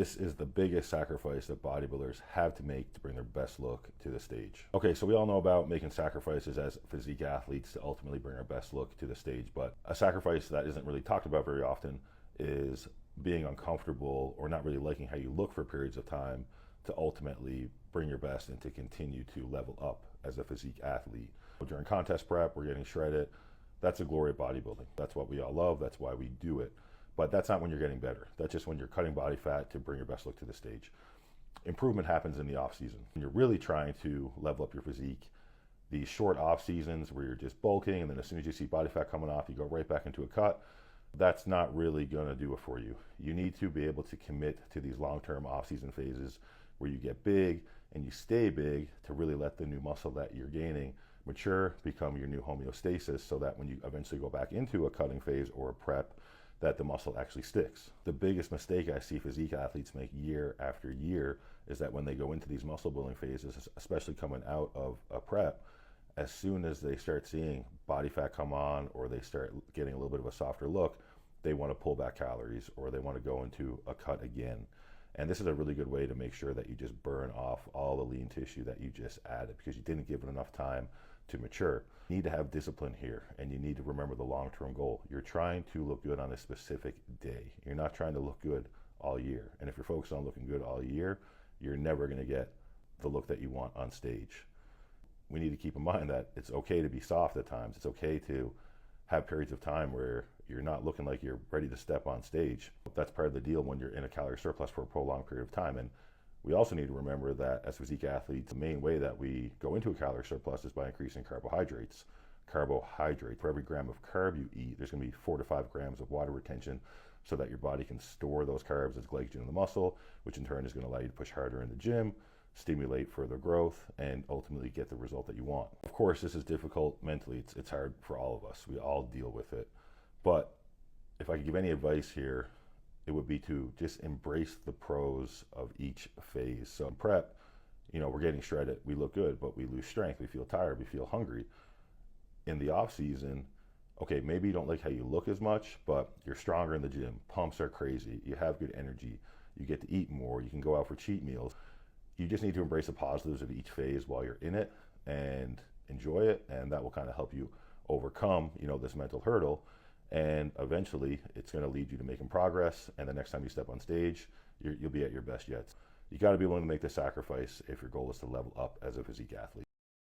This is the biggest sacrifice that bodybuilders have to make to bring their best look to the stage. Okay, so we all know about making sacrifices as physique athletes to ultimately bring our best look to the stage, but a sacrifice that isn't really talked about very often is being uncomfortable or not really liking how you look for periods of time to ultimately bring your best and to continue to level up as a physique athlete. During contest prep, we're getting shredded. That's the glory of bodybuilding. That's what we all love. That's why we do it. But that's not when you're getting better. That's just when you're cutting body fat to bring your best look to the stage. Improvement happens in the off season. When you're really trying to level up your physique, these short off seasons where you're just bulking and then as soon as you see body fat coming off, you go right back into a cut, that's not really going to do it for you. You need to be able to commit to these long-term off-season phases where you get big and you stay big to really let the new muscle that you're gaining mature, become your new homeostasis, so that when you eventually go back into a cutting phase or a prep, that the muscle actually sticks. The biggest mistake I see physique athletes make year after year is that when they go into these muscle building phases, especially coming out of a prep, as soon as they start seeing body fat come on or they start getting a little bit of a softer look, they want to pull back calories or they want to go into a cut again. And this is a really good way to make sure that you just burn off all the lean tissue that you just added because you didn't give it enough time to mature. You need to have discipline here, and you need to remember the long-term goal. You're trying to look good on a specific day. You're not trying to look good all year. And if you're focused on looking good all year, you're never going to get the look that you want on stage. We need to keep in mind that it's okay to be soft at times. It's okay to have periods of time where you're not looking like you're ready to step on stage. That's part of the deal when you're in a calorie surplus for a prolonged period of time. And we also need to remember that as physique athletes, the main way that we go into a calorie surplus is by increasing carbohydrates. For every gram of carb you eat, there's going to be 4 to 5 grams of water retention so that your body can store those carbs as glycogen in the muscle, which in turn is going to allow you to push harder in the gym, stimulate further growth, and ultimately get the result that you want. Of course, this is difficult mentally. It's hard for all of us. We all deal with it. But if I could give any advice here, it would be to just embrace the pros of each phase. So in prep, we're getting shredded. We look good, but we lose strength. We feel tired. We feel hungry. In the off season, okay, maybe you don't like how you look as much, but you're stronger in the gym. Pumps are crazy. You have good energy. You get to eat more. You can go out for cheat meals. You just need to embrace the positives of each phase while you're in it and enjoy it. And that will kind of help you overcome, this mental hurdle. And eventually it's going to lead you to making progress. And the next time you step on stage, you'll be at your best yet. You got to be willing to make the sacrifice if your goal is to level up as a physique athlete.